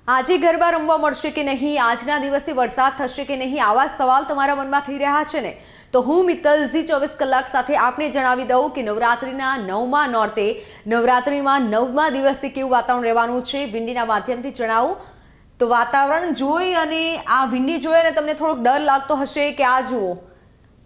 આજે ગરબા રમવા મળશે કે નહીં, આજના દિવસે વરસાદ થશે કે નહીં, આવા સવાલ તમારા મનમાં થઈ રહ્યા છે ને? તો હું મિત્તલ ઝી 24 કલાક સાથે આપને જણાવી દઉં કે નવરાત્રિના 9મા નોરતે નવરાત્રિમાં 9મા દિવસે કેવું વાતાવરણ રહેવાનું છે વિંડીના માધ્યમથી જણાવું. તો વાતાવરણ જોઈ અને આ વિંડી જોઈ અને તમને થોડોક ડર લાગતો હશે કે આ જુઓ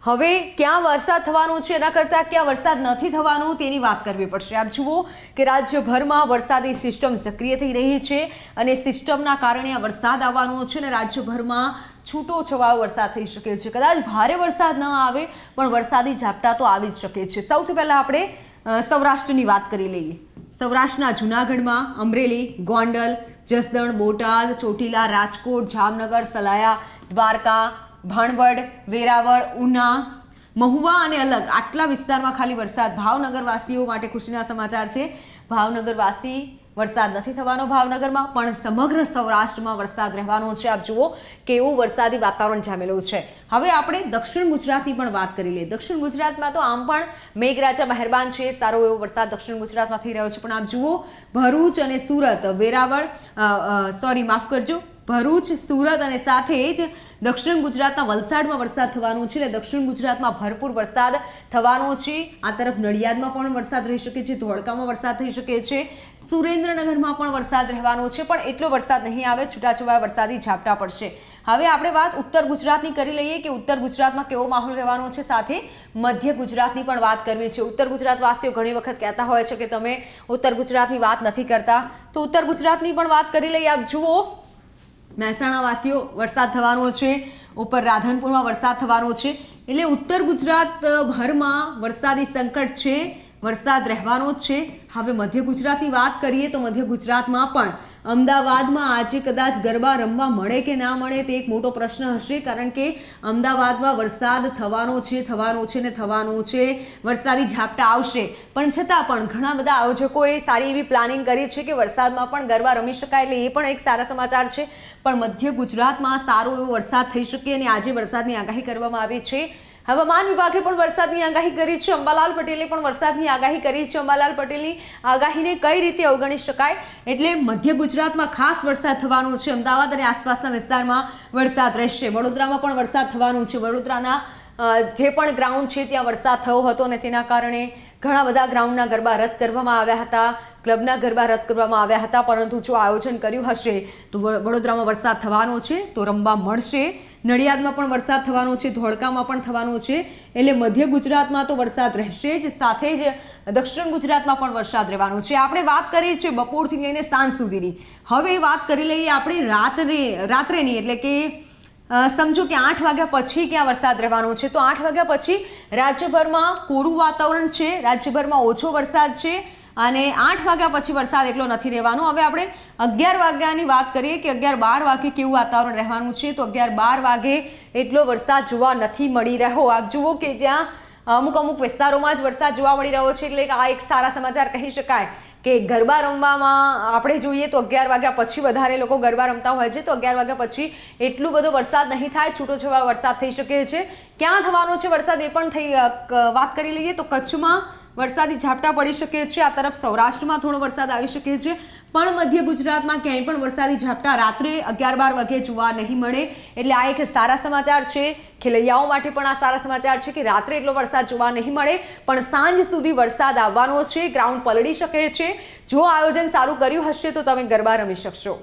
હવે ક્યાં વરસાદ થવાનો છે, એના કરતાં ક્યાં વરસાદ નથી થવાનો તેની વાત કરવી પડશે. આપ જુઓ કે રાજ્યભરમાં વરસાદી સિસ્ટમ સક્રિય થઈ રહી છે અને સિસ્ટમના કારણે આ વરસાદ આવવાનો છે અને રાજ્યભરમાં છૂટો છવાયો વરસાદ થઈ શકે છે. કદાચ ભારે વરસાદ ન આવે પણ વરસાદી ઝાપટા તો આવી જ શકે છે. સૌથી પહેલાં આપણે સૌરાષ્ટ્રની વાત કરી લઈએ. સૌરાષ્ટ્રના જૂનાગઢમાં અમરેલી, ગોંડલ, જસદણ, બોટાદ, ચોટીલા, રાજકોટ, જામનગર, સલાયા, દ્વારકા, ભાણવડ, વેરાવળ, ઉના, મહુવા અને અલગ આટલા વિસ્તારમાં ખાલી વરસાદ. ભાવનગરવાસીઓ માટે ખુશીના સમાચાર છે. ભાવનગરવાસી વરસાદ નથી થવાનો ભાવનગરમાં, પણ સમગ્ર સૌરાષ્ટ્રમાં વરસાદ રહેવાનો છે. આપ જુઓ કેવું વરસાદી વાતાવરણ જામેલું છે. હવે આપણે દક્ષિણ ગુજરાતની પણ વાત કરી લઈએ. દક્ષિણ ગુજરાતમાં તો આમ પણ મેઘરાજા મહેરબાન છે, સારો એવો વરસાદ દક્ષિણ ગુજરાતમાં થઈ રહ્યો છે. પણ આપ જુઓ ભરૂચ અને સુરત, ભરૂચ, સુરત અને સાથે જ દક્ષિણ ગુજરાતના વલસાડમાં વરસાદ થવાનો છે. એટલે દક્ષિણ ગુજરાતમાં ભરપૂર વરસાદ થવાનો છે. આ તરફ નડિયાદમાં પણ વરસાદ રહી શકે છે, ધોળકામાં વરસાદ થઈ શકે છે, સુરેન્દ્રનગરમાં પણ વરસાદ રહેવાનો છે. પણ એટલો વરસાદ નહીં આવે, છૂટાછવાયા વરસાદી ઝાપટા પડશે. હવે આપણે વાત ઉત્તર ગુજરાતની કરી લઈએ કે ઉત્તર ગુજરાતમાં કેવો માહોલ રહેવાનો છે. સાથે મધ્ય ગુજરાતની પણ વાત કરવી છે. ઉત્તર ગુજરાતવાસીઓ ઘણી વખત કહેતા હોય છે કે તમે ઉત્તર ગુજરાતની વાત નથી કરતા, તો ઉત્તર ગુજરાતની પણ વાત કરી લઈએ. આપ જુઓ મહેસાણા વાસીઓ વરસાદ થવાનો છે, ઉપર રાધનપુરમાં વરસાદ થવાનો છે. એટલે ઉત્તર ગુજરાત ભરમાં વરસાદી સંકટ છે, વરસાદ રહેવાનો જ છે. હવે મધ્ય ગુજરાતની વાત કરીએ તો મધ્ય ગુજરાતમાં પણ અમદાવાદમાં આજે કદાચ ગરબા રમવા મળે કે ના મળે તે એક મોટો પ્રશ્ન હશે, કારણ કે અમદાવાદમાં વરસાદ થવાનો છે. વરસાદી ઝાપટા આવશે, પણ છતાં પણ ઘણા બધા આયોજકોએ સારી એવી પ્લાનિંગ કરી છે કે વરસાદમાં પણ ગરબા રમી શકાય. એટલે એ પણ એક સારા સમાચાર છે. પણ મધ્ય ગુજરાતમાં સારો એવો વરસાદ થઈ શકે અને આજે વરસાદની આગાહી કરવામાં આવી છે. હવામાન વિભાગે પણ વરસાદની આગાહી કરી છે. અંબાલાલ પટેલે પણ વરસાદની આગાહી કરી છે. અંબાલાલ પટેલની આગાહીને કઈ રીતે અવગણી શકાય? એટલે મધ્ય ગુજરાતમાં ખાસ વરસાદ થવાનો છે. અમદાવાદ અને આસપાસના વિસ્તારમાં વરસાદ રહેશે. વડોદરામાં પણ વરસાદ થવાનો છે. વડોદરાના જે પણ ગ્રાઉન્ડ છે ત્યાં વરસાદ થયો હતો અને તેના કારણે ઘણા બધા ગ્રાઉન્ડના ગરબા રદ કરવામાં આવ્યા હતા, ક્લબના ગરબા રદ કરવામાં આવ્યા હતા. પરંતુ જો આયોજન કર્યું હશે તો વડોદરામાં વરસાદ થવાનો છે, તો રમવા મળશે. નડિયાદમાં પણ વરસાદ થવાનો છે, ધોળકામાં પણ થવાનો છે. એટલે મધ્ય ગુજરાતમાં તો વરસાદ રહેશે જ, સાથે જ દક્ષિણ ગુજરાતમાં પણ વરસાદ રહેવાનો છે. આપણે વાત કરી છે બપોરથી લઈને સાંજ સુધીની. હવે વાત કરી લઈએ આપણે રાત્રેની, એટલે કે સમજો કે 8 વાગ્યા પછી ક્યાં વરસાદ રહેવાનો છે. તો 8 વાગ્યા પછી રાજ્યભરમાં કોરું વાતાવરણ છે, રાજ્યભરમાં ઓછો વરસાદ છે અને 8 વાગ્યા પછી વરસાદ એટલો નથી રહેવાનો. હવે આપણે 11 વાગ્યાની વાત કરીએ કે 11-12 વાગે કેવું વાતાવરણ રહેવાનું છે. તો 11-12 વાગે એટલો વરસાદ જોવા નથી મળી રહ્યો. આપ જુઓ કે જ્યાં અમુક વિસ્તારોમાં જ વરસાદ જોવા મળી રહ્યો છે. એટલે આ એક સારા સમાચાર કહી શકાય કે ગરબા રમવામાં આપણે જોઈએ તો 11 વાગ્યા પછી વધારે લોકો ગરબા રમતા હોય છે. તો 11 વાગ્યા પછી એટલું બધો વરસાદ નહીં થાય, છૂટોછવાયો વરસાદ થઈ શકે છે. ક્યાં થવાનો છે વરસાદ એ પણ વાત કરી લઈએ તો કચ્છમાં વરસાદી ઝાપટા પડી શકે છે. આ તરફ સૌરાષ્ટ્રમાં થોડો વરસાદ આવી શકે છે, પણ મધ્ય ગુજરાતમાં ક્યાંય પણ વરસાદી ઝાપટા રાત્રે 11-12 વાગે જોવા નહીં મળે. એટલે આ એક સારા સમાચાર છે. ખેલૈયાઓ માટે પણ આ સારા સમાચાર છે કે રાત્રે એટલો વરસાદ જોવા નહીં મળે, પણ સાંજ સુધી વરસાદ આવવાનો છે. ગ્રાઉન્ડ પલળી શકે છે. જો આયોજન સારું કર્યું હશે તો તમે ગરબા રમી શકશો.